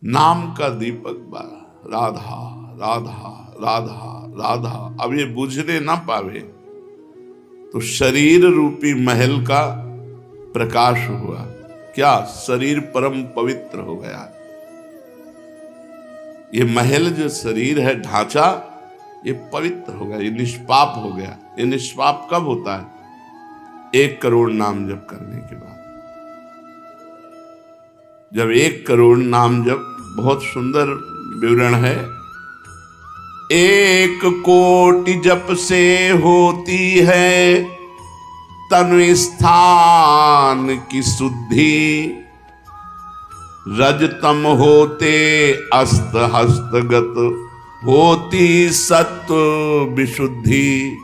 नाम का दीपक बारा, राधा राधा राधा राधा। अब ये बुझने ना पावे तो शरीर रूपी महल का प्रकाश हुआ। क्या शरीर परम पवित्र हो गया। ये महल जो शरीर है, ढांचा, ये पवित्र हो गया, ये निष्पाप हो गया। ये निष्पाप कब होता है? 1 करोड़ नाम जप करने के बाद। जब 1 करोड़ नाम जप, बहुत सुंदर विवरण है। 1 कोटि जप से होती है तनु स्थान की शुद्धि, रजतम होते अस्त हस्तगत होती सत्व विशुद्धि।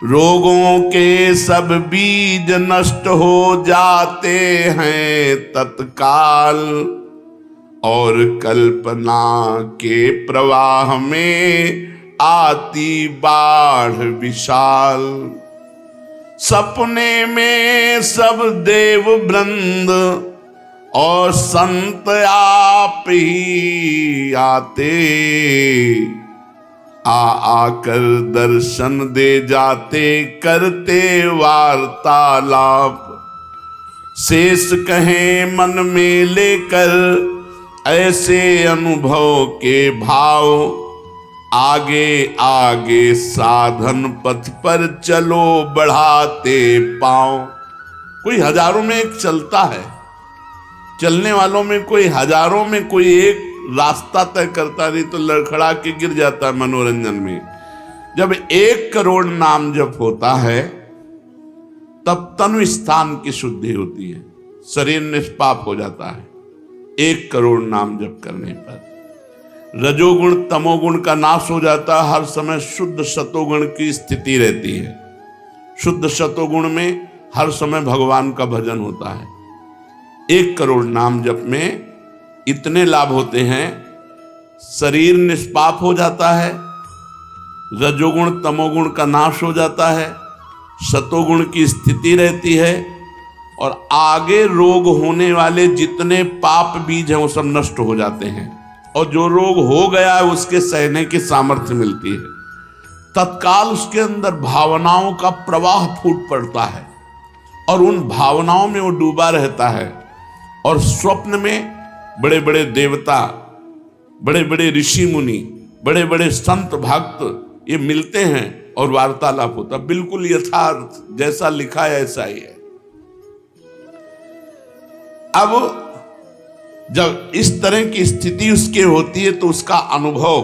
रोगों के सब बीज नष्ट हो जाते हैं तत्काल, और कल्पना के प्रवाह में आती बाढ़ विशाल। सपने में सब देव वृंद और संत आप ही आते, आकर दर्शन दे जाते, करते वार्तालाप। शेष कहें मन में लेकर ऐसे अनुभव के भाव, आगे आगे साधन पथ पर चलो बढ़ाते पांव। कोई हजारों में एक चलता है, चलने वालों में कोई हजारों में कोई एक रास्ता तय करता, नहीं तो लड़खड़ा के गिर जाता है मनोरंजन में। जब 1 करोड़ नाम जप होता है तब तनु स्थान की शुद्धि होती है, शरीर निष्पाप हो जाता है 1 करोड़ नाम जप करने पर। रजोगुण तमोगुण का नाश हो जाता है, हर समय शुद्ध सतोगुण की स्थिति रहती है। शुद्ध सतोगुण में हर समय भगवान का भजन होता है। 1 करोड़ नाम जप में इतने लाभ होते हैं। शरीर निष्पाप हो जाता है, रजोगुण तमोगुण का नाश हो जाता है, सतोगुण की स्थिति रहती है, और आगे रोग होने वाले जितने पाप बीज हैं वो सब नष्ट हो जाते हैं, और जो रोग हो गया है उसके सहने की सामर्थ्य मिलती है। तत्काल उसके अंदर भावनाओं का प्रवाह फूट पड़ता है, और उन भावनाओं में वो डूबा रहता है। और स्वप्न में बड़े बड़े देवता, बड़े बड़े ऋषि मुनि, बड़े बड़े संत भक्त ये मिलते हैं और वार्तालाप होता। बिल्कुल यथार्थ, जैसा लिखा है ऐसा ही है। अब जब इस तरह की स्थिति उसके होती है तो उसका अनुभव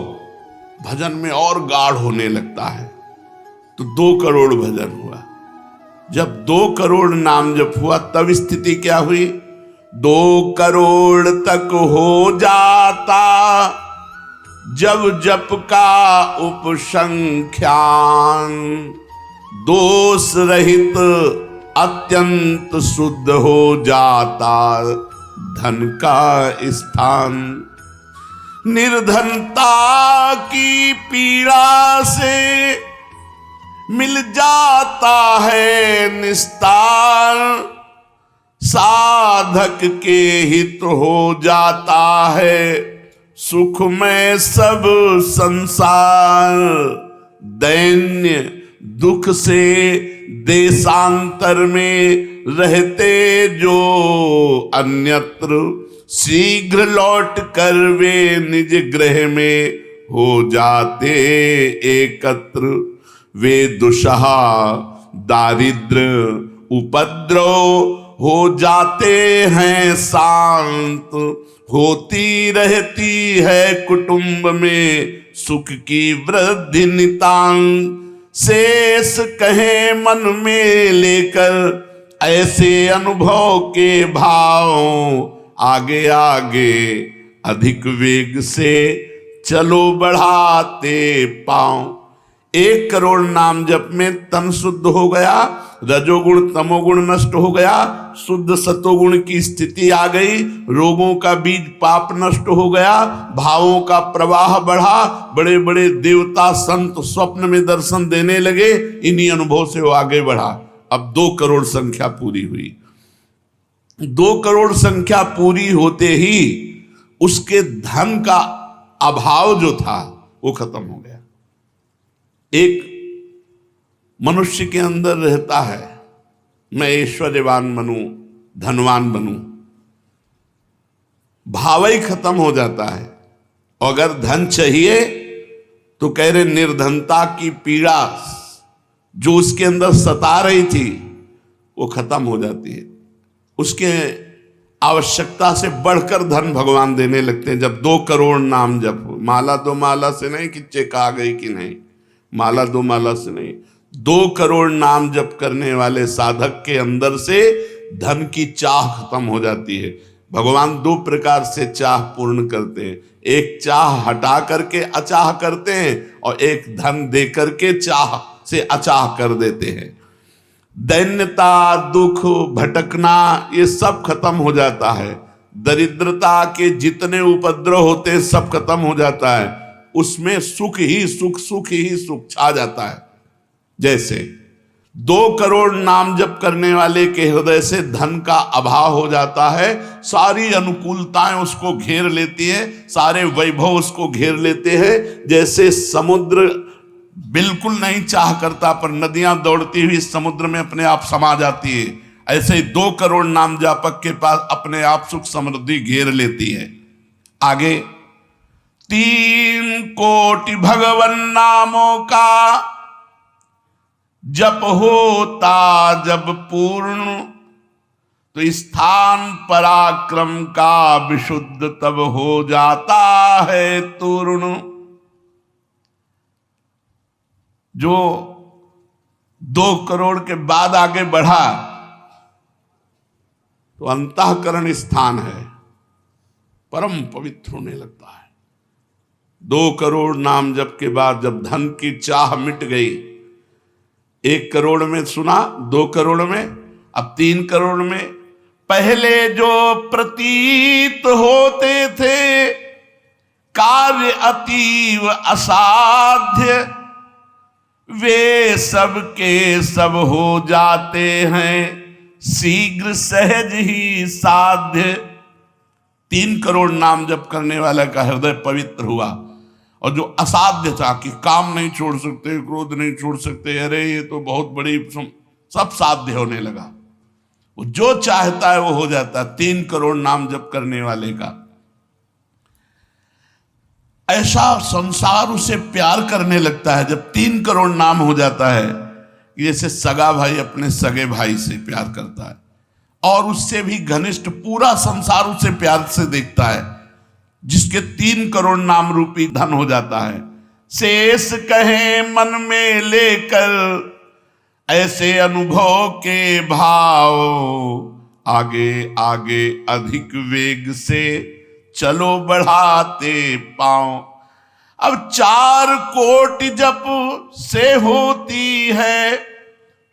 भजन में और गाढ़ होने लगता है। तो 2 करोड़ भजन हुआ। जब 2 करोड़ नाम जप हुआ तब स्थिति क्या हुई? 2 करोड़ तक हो जाता जब जप का उपसंख्यान, दोष रहित अत्यंत शुद्ध हो जाता धन का स्थान। निर्धनता की पीड़ा से मिल जाता है निस्तार, साधक के हित हो जाता है सुख में सब संसार। दैन्य दुख से देशांतर में रहते जो अन्यत्र, शीघ्र लौट कर वे निज गृह में हो जाते एकत्र। वे दुषहा दारिद्र उपद्रव हो जाते हैं शांत, होती रहती है कुटुंब में सुख की वृद्धि नितांत। शेष कहे मन में लेकर ऐसे अनुभव के भाव, आगे आगे अधिक वेग से चलो बढ़ाते पांव। 1 करोड़ नाम जप में तन शुद्ध हो गया, रजोगुण तमोगुण नष्ट हो गया, शुद्ध सतोगुण की स्थिति आ गई, रोगों का बीज पाप नष्ट हो गया, भावों का प्रवाह बढ़ा, बड़े बड़े देवता संत स्वप्न में दर्शन देने लगे। इन्हीं अनुभव से वो आगे बढ़ा। अब 2 करोड़ संख्या पूरी हुई। 2 करोड़ संख्या पूरी होते ही उसके धन का अभाव जो था वो खत्म हो गया। एक मनुष्य के अंदर रहता है, मैं ऐश्वर्यवान बनूं, धनवान बनूं, भाव ही खत्म हो जाता है। अगर धन चाहिए तो कह रहे निर्धनता की पीड़ा जो उसके अंदर सता रही थी वो खत्म हो जाती है। उसके आवश्यकता से बढ़कर धन भगवान देने लगते हैं। जब 2 करोड़ नाम जप हो, माला 2 माला से नहीं कि चेक आ गई कि नहीं, माला 2 माला से नहीं, 2 करोड़ नाम जप करने वाले साधक के अंदर से धन की चाह खत्म हो जाती है। भगवान 2 प्रकार से चाह पूर्ण करते हैं, एक चाह हटा करके अचाह करते हैं और एक धन दे करके चाह से अचाह कर देते हैं। दैन्यता, दुख, भटकना ये सब खत्म हो जाता है। दरिद्रता के जितने उपद्रव होते हैं सब खत्म हो जाता है। उसमें सुख ही सुख, सुख ही सुख छा जाता है। जैसे 2 करोड़ नाम जप करने वाले के हृदय से धन का अभाव हो जाता है, सारी अनुकूलताएं उसको घेर लेती है, सारे वैभव उसको घेर लेते हैं। जैसे समुद्र बिल्कुल नहीं चाह करता पर नदियां दौड़ती हुई समुद्र में अपने आप समा जाती है, ऐसे ही 2 करोड़ नाम जापक के पास अपने आप सुख समृद्धि घेर लेती है। आगे 3 कोटि भगवन नामों का जप होता जब पूर्ण, तो स्थान पराक्रम का विशुद्ध तब हो जाता है तूर्ण। जो 2 करोड़ के बाद आगे बढ़ा तो अंतःकरण स्थान है, परम पवित्र होने लगता है। 2 करोड़ नाम जप के बाद जब धन की चाह मिट गई, 1 करोड़ में सुना, 2 करोड़ में, अब 3 करोड़ में। पहले जो प्रतीत होते थे कार्य अतीव असाध्य, वे सब के सब हो जाते हैं शीघ्र सहज ही साध्य। 3 करोड़ नाम जप करने वाला का हृदय पवित्र हुआ, और जो असाध्य था कि काम नहीं छोड़ सकते, क्रोध नहीं छोड़ सकते, अरे ये तो बहुत बड़ी, सब साध्य होने लगा। वो जो चाहता है वो हो जाता है। 3 करोड़ नाम जप करने वाले का ऐसा संसार उसे प्यार करने लगता है जब 3 करोड़ नाम हो जाता है, जैसे सगा भाई अपने सगे भाई से प्यार करता है, और उससे भी घनिष्ठ पूरा संसार उसे प्यार से देखता है, जिसके 3 करोड़ नाम रूपी धन हो जाता है। शेष कहे मन में लेकर ऐसे अनुभव के भाव, आगे आगे अधिक वेग से चलो बढ़ाते पांव। अब 4 कोटि जप से होती है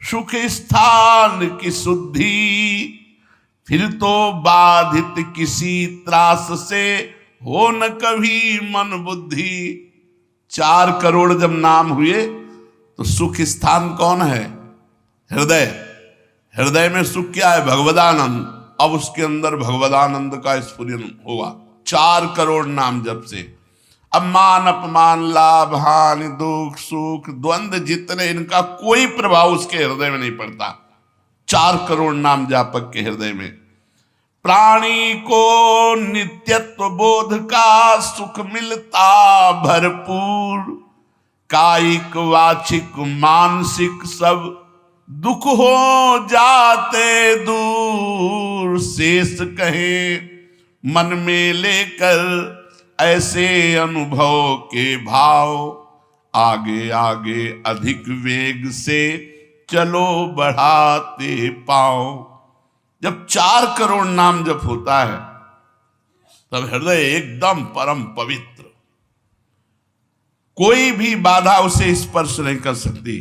सुख स्थान की शुद्धि, फिर तो बाधित किसी त्रास से हो न कभी मन बुद्धि। 4 करोड़ जब नाम हुए तो सुख स्थान कौन है? हृदय। हृदय में सुख क्या है? भगवदानंद। अब उसके अंदर भगवदानंद का स्फुरन होगा 4 करोड़ नाम जप से। अब मान अपमान, लाभ हानि, दुख सुख, द्वंद्व जितने, इनका कोई प्रभाव उसके हृदय में नहीं पड़ता 4 करोड़ नाम जापक के हृदय में। प्राणी को नित्यत्व बोध का सुख मिलता भरपूर, कायिक वाचिक मानसिक सब दुख हो जाते दूर। शेष कहे मन में लेकर ऐसे अनुभव के भाव, आगे आगे अधिक वेग से चलो बढ़ाते पाओ। जब 4 करोड़ नाम जप होता है तब हृदय एकदम परम पवित्र, कोई भी बाधा उसे स्पर्श नहीं कर सकती।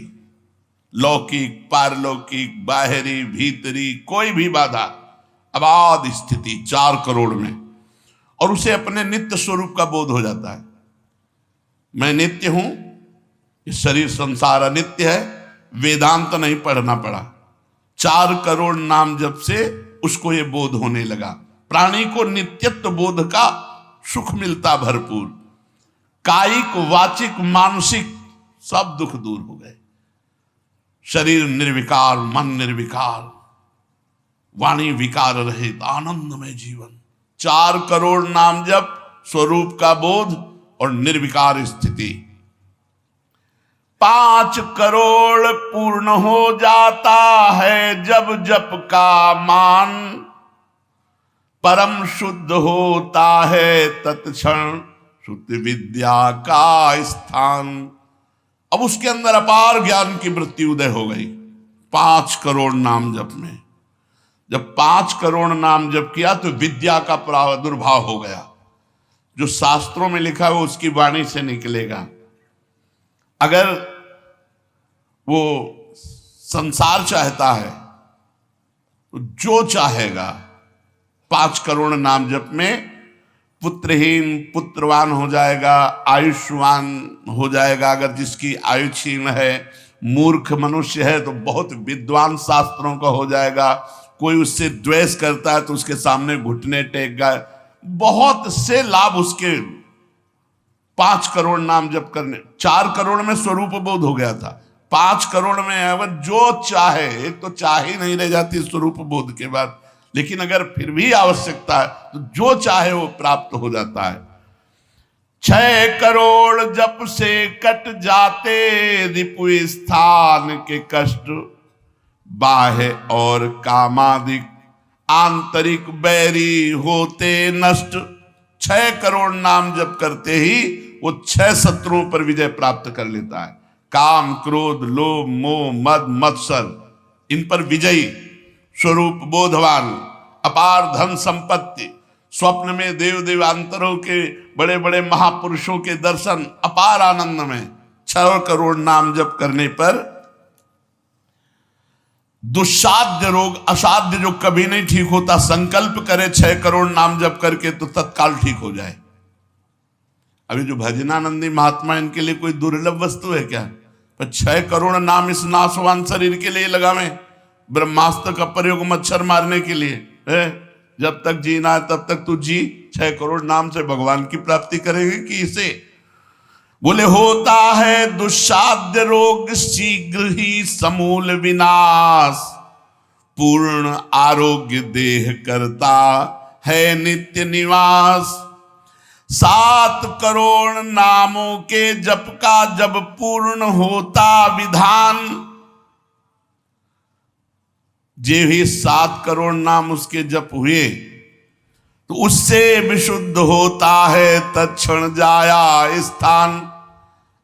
लौकिक, पारलौकिक, बाहरी, भीतरी, कोई भी बाधा, अबाध स्थिति 4 करोड़ में। और उसे अपने नित्य स्वरूप का बोध हो जाता है। मैं नित्य हूं, ये शरीर संसार अनित्य है, वेदांत नहीं पढ़ना पड़ा। 4 करोड़ नाम जप से उसको ये बोध होने लगा। प्राणी को नित्यत्व बोध का सुख मिलता भरपूर, कायिक वाचिक मानसिक सब दुख दूर हो गए। शरीर निर्विकार, मन निर्विकार, वाणी विकार रहित, आनंदमय जीवन। 4 करोड़ नाम जप, स्वरूप का बोध और निर्विकार स्थिति। 5 करोड़ पूर्ण हो जाता है जब जप का मान, परम शुद्ध होता है तत्क्षण शुद्ध विद्या का स्थान। अब उसके अंदर अपार ज्ञान की वृत्ति उदय हो गई 5 करोड़ नाम जप में। जब 5 करोड़ नाम जप किया तो विद्या का प्रादुर्भाव हो गया। जो शास्त्रों में लिखा है वो उसकी वाणी से निकलेगा। अगर वो संसार चाहता है तो जो चाहेगा 5 करोड़ नाम जप में पुत्रहीन पुत्रवान हो जाएगा, आयुष्मान हो जाएगा। अगर जिसकी आयु क्षीण है, मूर्ख मनुष्य है तो बहुत विद्वान शास्त्रों का हो जाएगा। कोई उससे द्वेष करता है तो उसके सामने घुटने टेक गए। बहुत से लाभ उसके 5 करोड़ नाम जप करने। 4 करोड़ में स्वरूप बोध हो गया था, 5 करोड़ में अगर जो चाहे, एक तो चाह ही नहीं रह जाती स्वरूप बोध के बाद, लेकिन अगर फिर भी आवश्यकता है तो जो चाहे वो प्राप्त हो जाता है। 6 करोड़ जप से कट जाते रिपु स्थान के कष्ट, बाह्य और कामादिक आंतरिक बैरी होते नष्ट। 6 करोड़ नाम जप करते ही वो 6 शत्रुओं पर विजय प्राप्त कर लेता है। काम, क्रोध, लोभ, मोह, मद, मत्सर, इन पर विजयी, स्वरूप बोधवान, अपार धन संपत्ति, स्वप्न में देव देवांतरों के बड़े बड़े महापुरुषों के दर्शन, अपार आनंद में। 6 करोड़ नाम जप करने पर दुस्साध्य रोग, असाध्य जो कभी नहीं ठीक होता, संकल्प करे 6 करोड़ नाम जप करके तो तत्काल ठीक हो जाए। अभी जो भजनानंदी महात्मा, इनके लिए कोई दुर्लभ वस्तु है क्या? पर 6 करोड़ नाम इस नाशवान शरीर के लिए लगावे। ब्रह्मास्त्र का प्रयोग मच्छर मारने के लिए है। जब तक जीना है तब तक तू जी, 6 करोड़ नाम से भगवान की प्राप्ति करेंगे कि इसे? बोले होता है दुस्साध्य रोग शीघ्र ही समूल विनाश, पूर्ण आरोग्य देह करता है नित्य निवास। 7 करोड़ नामों के जप का जब पूर्ण होता विधान, जे ही 7 करोड़ नाम उसके जप हुए तो उससे विशुद्ध होता है तत्क्षण जाया स्थान।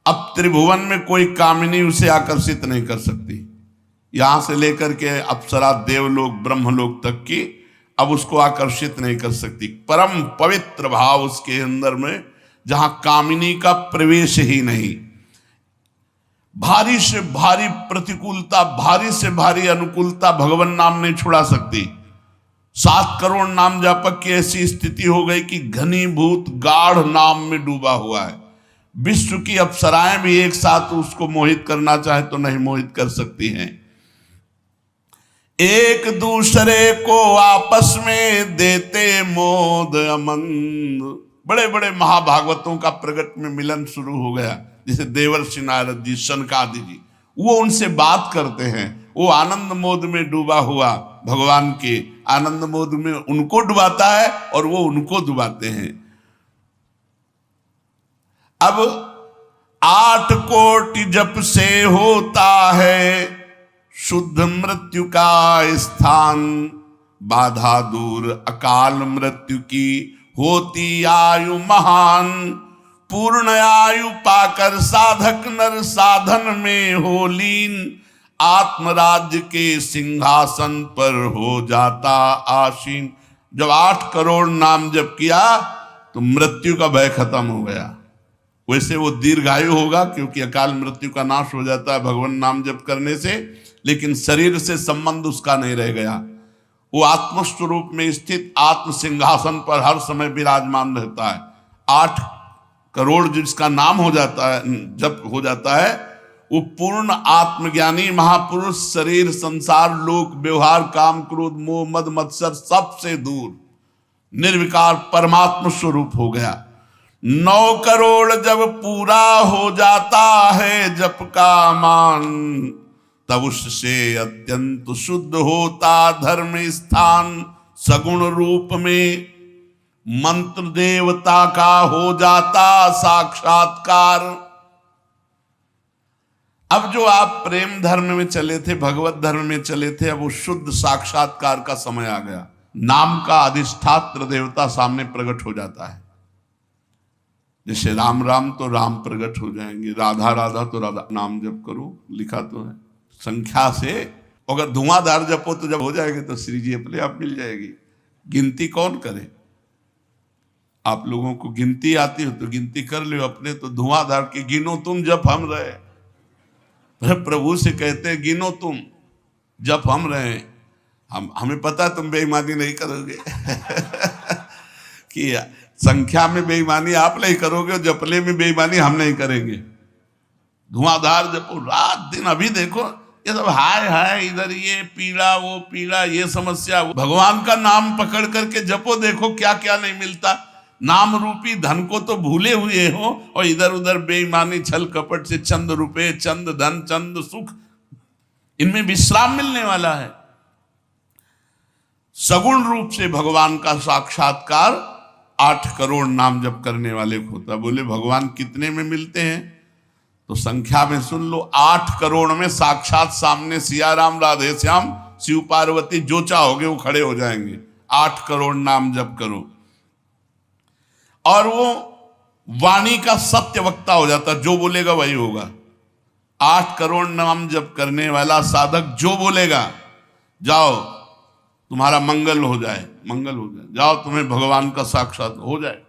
अब त्रिभुवन में कोई कामिनी उसे आकर्षित नहीं कर सकती। यहां से लेकर के अप्सरा, देवलोक, ब्रह्मलोक तक की अब उसको आकर्षित नहीं कर सकती। परम पवित्र भाव उसके अंदर में, जहां कामिनी का प्रवेश ही नहीं। भारी से भारी प्रतिकूलता, भारी से भारी अनुकूलता भगवान नाम नहीं छुड़ा सकती। 7 करोड़ नाम जापक की ऐसी स्थिति हो गई कि घनीभूत गाढ़ नाम में डूबा हुआ है। विश्व की अप्सराएं भी एक साथ उसको मोहित करना चाहे तो नहीं मोहित कर सकती हैं। एक दूसरे को आपस में देते मोद अमंद। बड़े बड़े महाभागवतों का प्रगट में मिलन शुरू हो गया, जैसे देवर्षि नारद जी, सनकादि जी, वो उनसे बात करते हैं। वो आनंद मोद में डूबा हुआ भगवान के आनंद मोद में उनको डुबाता है और वो उनको डुबाते हैं। अब 8 कोटि जप से होता है शुद्ध मृत्यु का स्थान, बाधा दूर अकाल मृत्यु की होती आयु महान। पूर्ण आयु पाकर साधक नर साधन में हो लीन, आत्मराज्य के सिंहासन पर हो जाता आसीन। जब 8 करोड़ नाम जप किया तो मृत्यु का भय खत्म हो गया। वैसे वो दीर्घायु होगा क्योंकि अकाल मृत्यु का नाश हो जाता है भगवान नाम जप करने से, लेकिन शरीर से संबंध उसका नहीं रह गया। वो आत्मस्वरूप में स्थित आत्म सिंहासन पर हर समय विराजमान रहता है। 8 करोड़ जिसका नाम हो जाता है, जप हो जाता है, वो पूर्ण आत्मज्ञानी महापुरुष, शरीर, संसार, लोक, व्यवहार, काम, क्रोध, मोह, मद, मत्सर सबसे दूर, निर्विकार परमात्म स्वरूप हो गया। 9 करोड़ जब पूरा हो जाता है जप का मान, तब उससे अत्यंत शुद्ध होता धर्म स्थान। सगुण रूप में मंत्र देवता का हो जाता साक्षात्कार। अब जो आप प्रेम धर्म में चले थे, भगवत धर्म में चले थे, अब वो शुद्ध साक्षात्कार का समय आ गया। नाम का अधिष्ठात्र देवता सामने प्रकट हो जाता है। जैसे राम राम तो राम प्रकट हो जाएंगे, राधा राधा तो राधा। नाम जप करो, लिखा तो है संख्या से। अगर धुआंधार जपो तो जब हो जाएगी तो श्री जी अपने आप मिल जाएगी। गिनती कौन करे? आप लोगों को गिनती आती हो तो गिनती कर लो, अपने तो धुआंधार की गिनो तुम जप हम रहे। प्रभु से कहते हैं गिनो तुम जप हम रहे। हमें पता है तुम बेईमानी नहीं करोगे कि संख्या में बेईमानी आप नहीं करोगे और जपले में बेईमानी हम नहीं करेंगे। धुआंधार जपो रात दिन। अभी देखो ये सब हाय हाय, इधर ये पीड़ा वो पीड़ा, ये समस्या। भगवान का नाम पकड़ करके जपो, देखो क्या क्या नहीं मिलता। नाम रूपी धन को तो भूले हुए हो और इधर उधर बेईमानी छल कपट से चंद रुपए, चंद धन, चंद सुख, इनमें विश्राम मिलने वाला है। सगुण रूप से भगवान का साक्षात्कार 8 करोड़ नाम जप करने वाले को होता। बोले भगवान कितने में मिलते हैं? तो संख्या में सुन लो, 8 करोड़ में साक्षात सामने सिया राम, राधे श्याम, शिव पार्वती, जो चाहोगे वो खड़े हो जाएंगे। 8 करोड़ नाम जप करो और वो वाणी का सत्य वक्ता हो जाता, जो बोलेगा वही होगा। 8 करोड़ नाम जप करने वाला साधक जो बोलेगा, जाओ तुम्हारा मंगल हो जाए, मंगल हो जाए, जाओ तुम्हें भगवान का साक्षात हो जाए।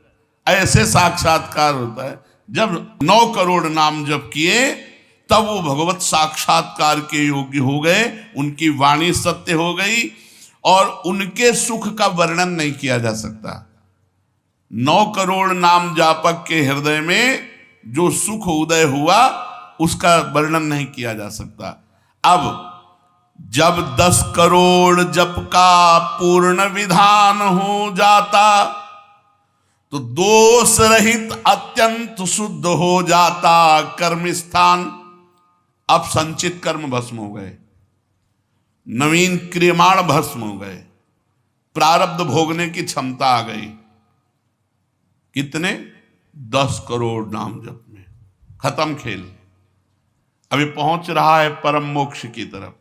ऐसे साक्षात्कार होता है। जब 9 करोड़ नाम जप किए तब वो भगवत साक्षात्कार के योग्य हो गए, उनकी वाणी सत्य हो गई और उनके सुख का वर्णन नहीं किया जा सकता। 9 करोड़ नाम जापक के हृदय में जो सुख उदय हुआ उसका वर्णन नहीं किया जा सकता। अब जब 10 करोड़ जप का पूर्ण विधान हो जाता तो दोष रहित अत्यंत शुद्ध हो जाता कर्म स्थान। अब संचित कर्म भस्म हो गए, नवीन क्रियमाण भस्म हो गए, प्रारब्ध भोगने की क्षमता आ गई। कितने? 10 करोड़ नाम जप में खत्म खेल। अभी पहुंच रहा है परम मोक्ष की तरफ,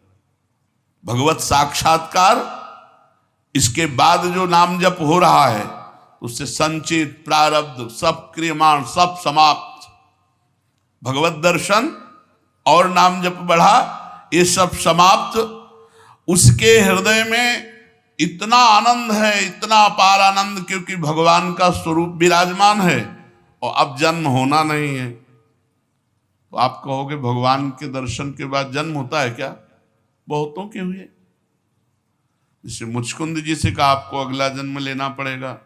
भगवत साक्षात्कार। इसके बाद जो नाम जप हो रहा है उससे संचित प्रारब्ध सब क्रियमाण सब समाप्त। भगवत दर्शन और नाम जप बढ़ा, ये सब समाप्त। उसके हृदय में इतना आनंद है, इतना अपार आनंद, क्योंकि भगवान का स्वरूप विराजमान है और अब जन्म होना नहीं है। तो आप कहोगे भगवान के दर्शन के बाद जन्म होता है क्या? बहुतों के हुए। जैसे मुचकुंद जी से कहा आपको अगला जन्म लेना पड़ेगा।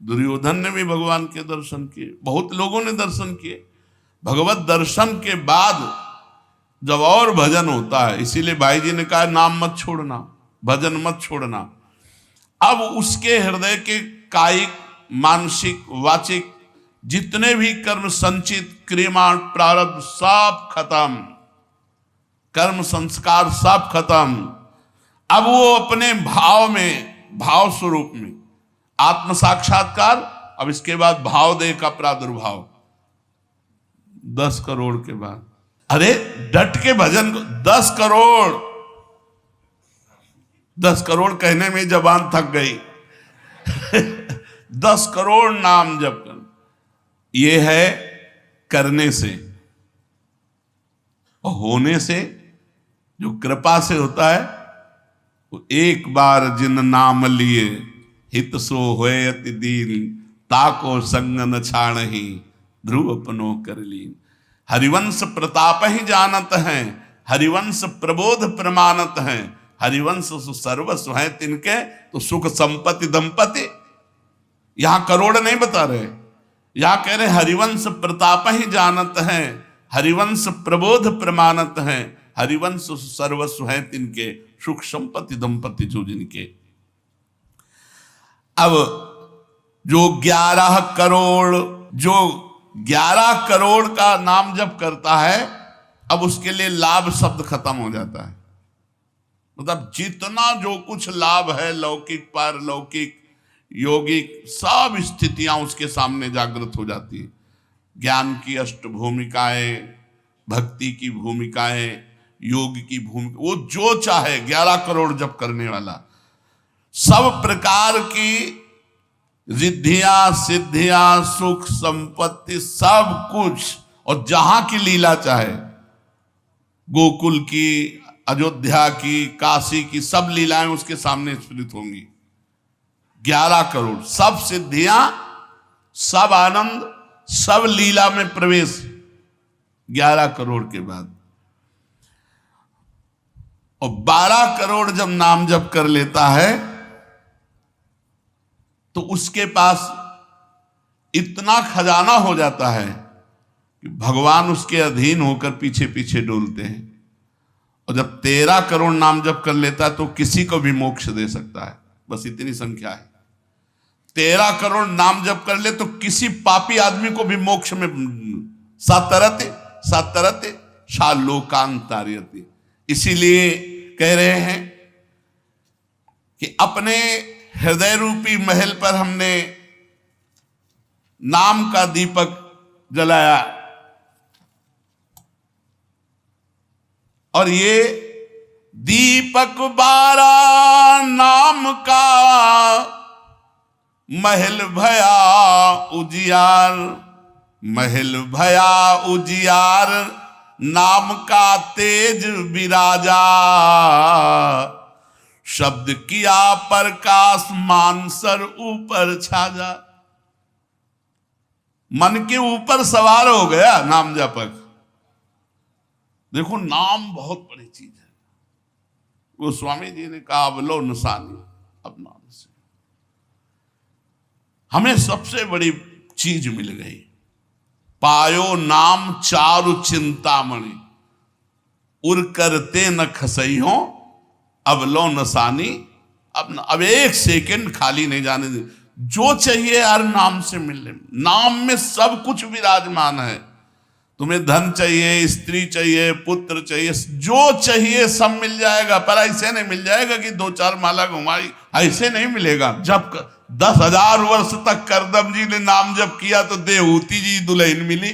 दुर्योधन ने भी भगवान के दर्शन किए, बहुत लोगों ने दर्शन किए। भगवत दर्शन के बाद जब और भजन होता है, इसीलिए भाई जी ने कहा नाम मत छोड़ना, भजन मत छोड़ना। अब उसके हृदय के कायिक, मानसिक, वाचिक जितने भी कर्म संचित क्रियमाण प्रारब्ध सब खत्म, कर्म संस्कार सब खत्म। अब वो अपने भाव में, भाव स्वरूप में आत्म साक्षात्कार। अब इसके बाद भाव देह का प्रादुर्भाव 10 करोड़ के बाद। अरे डट के भजन को 10 करोड़, 10 करोड़ कहने में जबान थक गई 10 करोड़ नाम जप कर, ये है करने से। और होने से, जो कृपा से होता है, वो एक बार जिन नाम लिए हित सो होए अति दीन, ताको संग न छाणहि ध्रुव अपनो कर लीन। हरिवंश प्रताप ही जानत हैं, हरिवंश प्रबोध प्रमाणत हैं, हरिवंश सर्वस्व है तिनके, तो सुख संपत्ति दंपति। यहां करोड़ नहीं बता रहे, यहां कह रहे हरिवंश प्रताप ही जानत हैं, हरिवंश प्रबोध प्रमाणत हैं, हरिवंश सर्वस्व है तिनके, सुख संपत्ति दंपति जो जिनके। अब जो 11 करोड़, जो 11 करोड़ का नाम जप करता है, अब उसके लिए लाभ शब्द खत्म हो जाता है। मतलब जितना जो कुछ लाभ है, लौकिक पारलौकिक योगिक, सब स्थितियां उसके सामने जागृत हो जाती है। ज्ञान की अष्ट भूमिकाएं, भक्ति की भूमिकाएं, योग की भूमिका, वो जो चाहे 11 करोड़ जप करने वाला, सब प्रकार की रिद्धियां सिद्धियां सुख संपत्ति सब कुछ, और जहां की लीला चाहे, गोकुल की, अयोध्या की, काशी की, सब लीलाएं उसके सामने स्फुरित होंगी। 11 करोड़, सब सिद्धियां, सब आनंद, सब लीला में प्रवेश 11 करोड़ के बाद। और 12 करोड़ जब नाम जप कर लेता है तो उसके पास इतना खजाना हो जाता है कि भगवान उसके अधीन होकर पीछे पीछे डोलते हैं। और जब 13 करोड़ नाम जप कर लेता है तो किसी को भी मोक्ष दे सकता है। बस इतनी संख्या है। 13 करोड़ नाम जप कर ले तो किसी पापी आदमी को भी मोक्ष में सातरते सातरते शालोकांतार्यते। इसीलिए कह रहे हैं कि अपने हृदय रूपी महल पर हमने नाम का दीपक जलाया, और ये दीपक 12 नाम का महल भया उजियार, महल भया उजियार, नाम का तेज विराजा, शब्द किया प्रकाश मानसर ऊपर छाजा। मन के ऊपर सवार हो गया नाम जपक। देखो नाम बहुत बड़ी चीज है। वो स्वामी जी ने कहा अवलो नसानी, अब नाम से हमें सबसे बड़ी चीज मिल गई। पायो नाम चारु चिंतामणि, उर करते न खसई हो, अब लो नसानी। अब एक सेकंड खाली नहीं जाने दे। जो चाहिए हर नाम से मिलने, नाम में सब कुछ विराजमान है। तुम्हें धन चाहिए, स्त्री चाहिए, पुत्र चाहिए, जो चाहिए सब मिल जाएगा। पर ऐसे नहीं मिल जाएगा कि 2-4 माला घुमाई, ऐसे नहीं मिलेगा। जब 10,000 वर्ष तक करदम जी ने नाम जप किया तो देहूती जी दुल्हन मिली।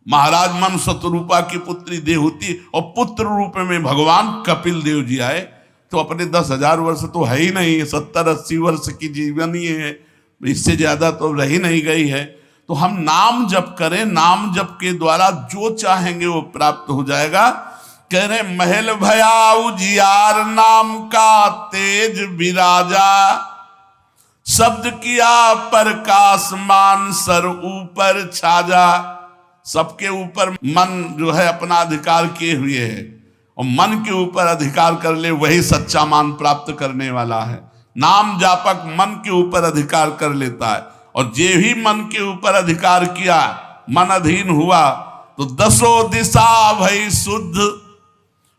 महाराज मन शतरूपा की पुत्री देहूती, और पुत्र रूप में भगवान कपिल देव जी आए। तो अपने 10,000 वर्ष तो है ही नहीं, 70-80 वर्ष की जीवन ही है, इससे ज्यादा तो रही नहीं गई है। तो हम नाम जप करें, नाम जप के द्वारा जो चाहेंगे वो प्राप्त हो जाएगा। कह रहे महल भया उजियार, नाम का तेज विराजा, शब्द किया प्रकाश मान सर ऊपर छाजा। सबके ऊपर मन जो है अपना अधिकार किए हुए है, और मन के ऊपर अधिकार कर ले वही सच्चा मान प्राप्त करने वाला है। नाम जापक मन के ऊपर अधिकार कर लेता है, और जे भी मन के ऊपर अधिकार किया, मन अधीन हुआ, तो 10 दिशा भई शुद्ध,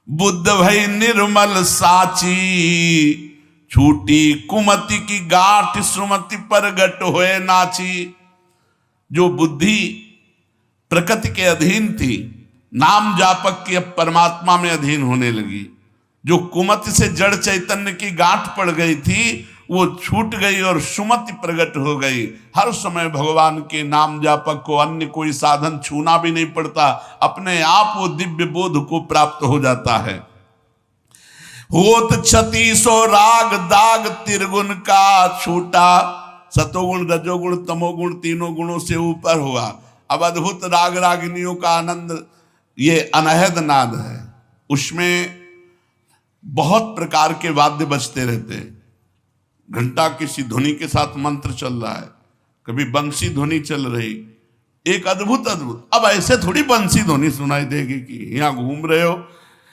बुद्ध भई निर्मल साची, छूटी कुमति की गांठ सुमति प्रगट होए नाची। जो बुद्धि प्रकृति के अधीन थी, नाम जापक की अब परमात्मा में अधीन होने लगी। जो कुमति से जड़ चैतन्य की गांठ पड़ गई थी वो छूट गई और सुमति प्रकट हो गई। हर समय भगवान के नाम जापक को अन्य कोई साधन छूना भी नहीं पड़ता, अपने आप वो दिव्य बोध को प्राप्त हो जाता है। होत 36 राग दाग त्रिगुण का छूटा, सतोगुण रजोगुण तमोगुण तीनों गुणों से ऊपर हुआ। अब अद्भुत राग रागिनियों का आनंद ये अनहद नाद है। उसमें बहुत प्रकार के वाद्य बजते रहते हैं। घंटा किसी ध्वनि के साथ मंत्र चल रहा है, कभी बंसी ध्वनि चल रही, एक अद्भुत अद्भुत। अब ऐसे थोड़ी बंसी ध्वनि सुनाई देगी कि यहाँ घूम रहे हो,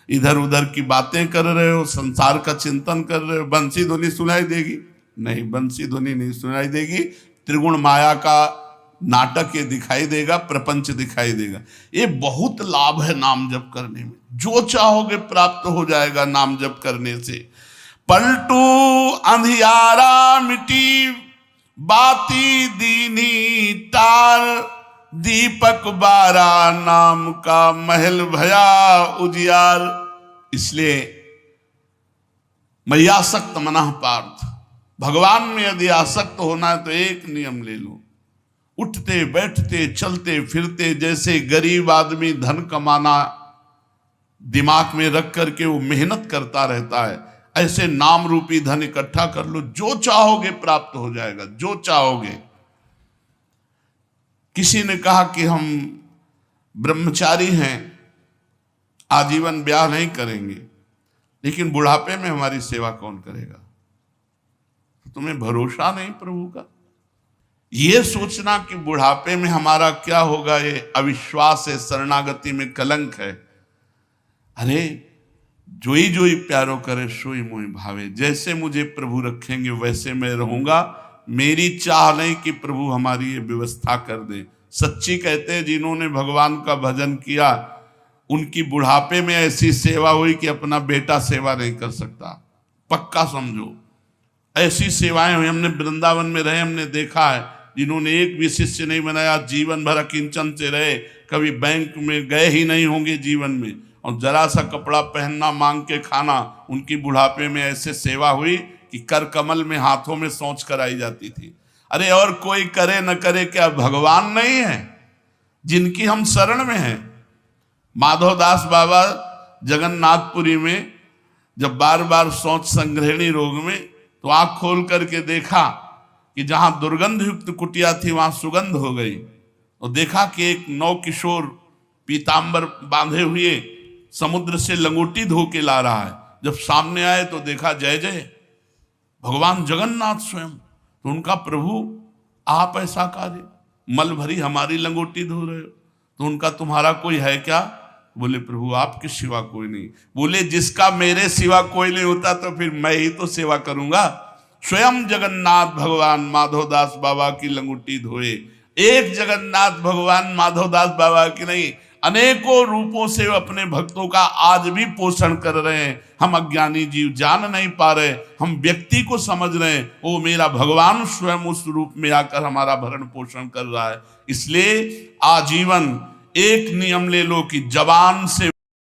इधर उधर की बातें कर रहे हो, संसार का चिंतन कर रहे हो, बंसी ध्वनि सुनाई देगी? नहीं, बंसी ध्वनि नहीं सुनाई देगी। त्रिगुण माया का नाटक ये दिखाई देगा, प्रपंच दिखाई देगा। ये बहुत लाभ है नाम जप करने में। जो चाहोगे प्राप्त हो जाएगा नाम जप करने से। पलटू अंधियारा मिटी बाती दीनी टार, दीपक बारा नाम का महल भया उजियार। इसलिए मैं आसक्त मनः पार्थ, भगवान में यदि आसक्त होना है तो एक नियम ले लो, उठते बैठते चलते फिरते जैसे गरीब आदमी धन कमाना दिमाग में रख करके वो मेहनत करता रहता है, ऐसे नाम रूपी धन इकट्ठा कर लो, जो चाहोगे प्राप्त हो जाएगा, जो चाहोगे। किसी ने कहा कि हम ब्रह्मचारी हैं, आजीवन ब्याह नहीं करेंगे, लेकिन बुढ़ापे में हमारी सेवा कौन करेगा? तुम्हें भरोसा नहीं प्रभु का? ये सोचना कि बुढ़ापे में हमारा क्या होगा, ये अविश्वास है, शरणागति में कलंक है। अरे जोई प्यारो करे सोई मोहि भावे, जैसे मुझे प्रभु रखेंगे वैसे मैं रहूंगा। मेरी चाह नहीं कि प्रभु हमारी ये व्यवस्था कर दे। सच्ची कहते हैं जिन्होंने भगवान का भजन किया उनकी बुढ़ापे में ऐसी सेवा हुई कि अपना बेटा सेवा नहीं कर सकता। पक्का समझो, ऐसी सेवाएं हुई। हमने वृंदावन में रहे, हमने देखा है जिन्होंने एक भी शिष्य नहीं बनाया, जीवन भर किंचन से रहे, कभी बैंक में गए ही नहीं होंगे जीवन में, और जरा सा कपड़ा पहनना, मांग के खाना, उनकी बुढ़ापे में ऐसे सेवा हुई कि कर कमल में हाथों में सोच कराई जाती थी। अरे और कोई करे न करे, क्या भगवान नहीं है जिनकी हम शरण में हैं? माधवदास बाबा जगन्नाथपुरी में जब बार बार सोच संग्रहणी रोग में, तो आंख खोल करके देखा कि जहां दुर्गंध युक्त कुटिया थी वहां सुगंध हो गई। और देखा कि एक नौ किशोर पीतांबर बांधे हुए समुद्र से लंगोटी धो के ला रहा है। जब सामने आए तो देखा जय जय भगवान जगन्नाथ स्वयं। तो उनका प्रभु आप ऐसा कार्य, मल भरी हमारी लंगोटी धो रहे हो, तो उनका तुम्हारा कोई है क्या? बोले प्रभु आपके सिवा कोई नहीं। बोले जिसका मेरे सिवा कोई नहीं होता तो फिर मैं ही तो सेवा करूंगा। स्वयं जगन्नाथ भगवान माधवदास बाबा की लंगोटी धोए। एक जगन्नाथ भगवान माधवदास बाबा की नहीं, अनेकों रूपों से अपने भक्तों का आज भी पोषण कर रहे हैं। हम अज्ञानी जीव जान नहीं पा रहे, हम व्यक्ति को समझ रहे हैं, वो मेरा भगवान स्वयं उस रूप में आकर हमारा भरण पोषण कर रहा है। इसलिए आजीवन एक नियम ले लो कि जबान से